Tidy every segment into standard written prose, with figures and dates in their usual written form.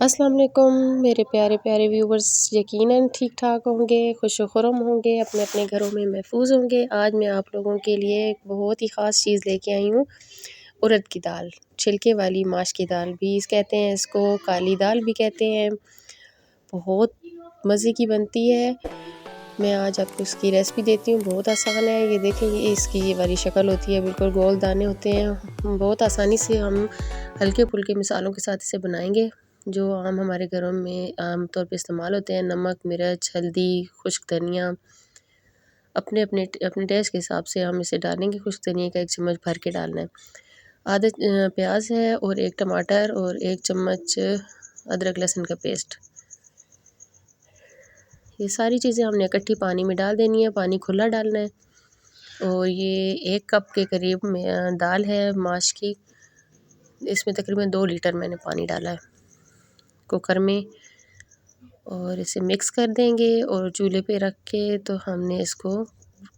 अस्सलाम वालेकुम मेरे प्यारे प्यारे व्यूवर्स, यकीनन ठीक ठाक होंगे, खुश खुरम होंगे, अपने अपने घरों में महफूज होंगे। आज मैं आप लोगों के लिए एक बहुत ही ख़ास चीज़ लेके आई हूँ। उड़द की दाल, छिलके वाली माश की दाल भी कहते हैं इसको, काली दाल भी कहते हैं। बहुत मज़े की बनती है। मैं आज आपको इसकी रेसिपी देती हूँ, बहुत आसान है। ये देखें, ये इसकी ये वाली शक्ल होती है, बिल्कुल गोल दाने होते हैं। बहुत आसानी से हम हल्के फुल्के मिसालों के साथ इसे बनाएंगे, जो आम हमारे घरों में आम तौर पे इस्तेमाल होते हैं। नमक, मिर्च, हल्दी, खुश्क धनिया, अपने अपने अपने टेस्ट के हिसाब से हम इसे डालेंगे। खुश्क धनिया का 1 चम्मच भर के डालना है। आधा प्याज है और 1 टमाटर और 1 चम्मच अदरक लहसुन का पेस्ट। ये सारी चीज़ें हमने इकट्ठी पानी में डाल देनी है, पानी खुला डालना है। और ये 1 कप के करीब में दाल है माश की। इसमें तकरीबन 2 लीटर मैंने पानी डाला है कुकर में, और इसे मिक्स कर देंगे। और चूल्हे पे रख के तो हमने इसको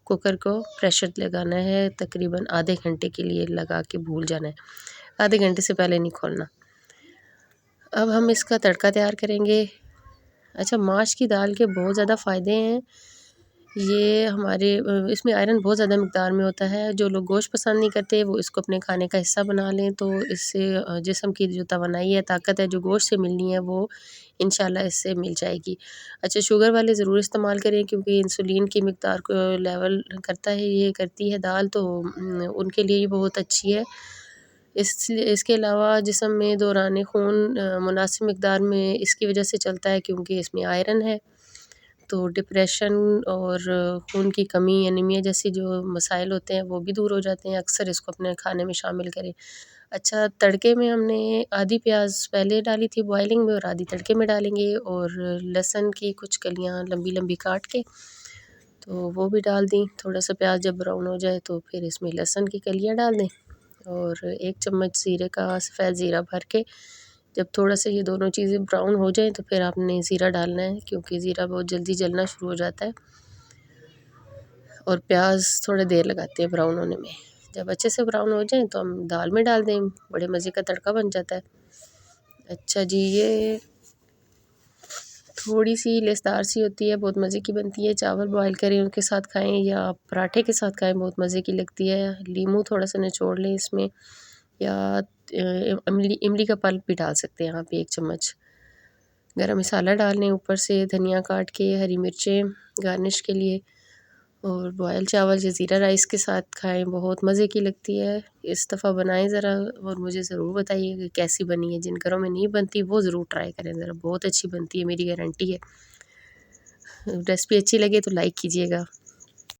कुकर को प्रेशर लगाना है, तकरीबन आधे घंटे के लिए लगा के भूल जाना है। आधे घंटे से पहले नहीं खोलना। अब हम इसका तड़का तैयार करेंगे। अच्छा, माश की दाल के बहुत ज़्यादा फ़ायदे हैं। ये हमारे इसमें आयरन बहुत ज़्यादा मिक़दार में होता है। जो लोग गोश्त पसंद नहीं करते वो इसको अपने खाने का हिस्सा बना लें, तो इससे जिस्म की जो तवानाई है, ताकत है, जो गोश्त से मिलनी है, वो इंशाल्लाह इससे मिल जाएगी। अच्छा, शुगर वाले ज़रूर इस्तेमाल करें, क्योंकि इंसुलिन की मिक़दार को लेवल करता है, ये करती है दाल, तो उनके लिए ये बहुत अच्छी है। इसके अलावा जिस्म में दौरान खून मुनासिब मिक़दार में इसकी वजह से चलता है, क्योंकि इसमें आयरन है। तो डिप्रेशन और खून की कमी, एनीमिया जैसी जो मसाइल होते हैं वो भी दूर हो जाते हैं। अक्सर इसको अपने खाने में शामिल करें। अच्छा, तड़के में हमने आधी प्याज पहले डाली थी बॉयलिंग में और आधी तड़के में डालेंगे। और लहसुन की कुछ कलियां लंबी लंबी काट के तो वो भी डाल दी। थोड़ा सा प्याज जब ब्राउन हो जाए तो फिर इसमें लहसुन की कलियां डाल दें। और 1 चम्मच ज़ीरे का सफ़ेद ज़ीरा भर के, जब थोड़ा सा ये दोनों चीज़ें ब्राउन हो जाएं तो फिर आपने ज़ीरा डालना है, क्योंकि ज़ीरा बहुत जल्दी जलना शुरू हो जाता है और प्याज थोड़ा देर लगाते हैं ब्राउन होने में। जब अच्छे से ब्राउन हो जाएं तो हम दाल में डाल दें, बड़े मज़े का तड़का बन जाता है। अच्छा जी, ये थोड़ी सी लेसदार सी होती है, बहुत मज़े की बनती है। चावल बॉयल करें उनके साथ खाएं या पराठे के साथ खाएं, बहुत मज़े की लगती है। नींबू थोड़ा सा निचोड़ लें इसमें, या इमली का पल्प भी डाल सकते हैं आप 1 चम्मच। गरम मसाला डाल लें ऊपर से, धनिया काट के, हरी मिर्चें गार्निश के लिए। और बॉयल चावल या ज़ीरा राइस के साथ खाएं, बहुत मज़े की लगती है। इस दफ़ा बनाएं ज़रा और मुझे ज़रूर बताइए कि कैसी बनी है। जिन घरों में नहीं बनती वो ज़रूर ट्राई करें ज़रा, बहुत अच्छी बनती है, मेरी गारंटी है। रेसिपी अच्छी लगे तो लाइक कीजिएगा।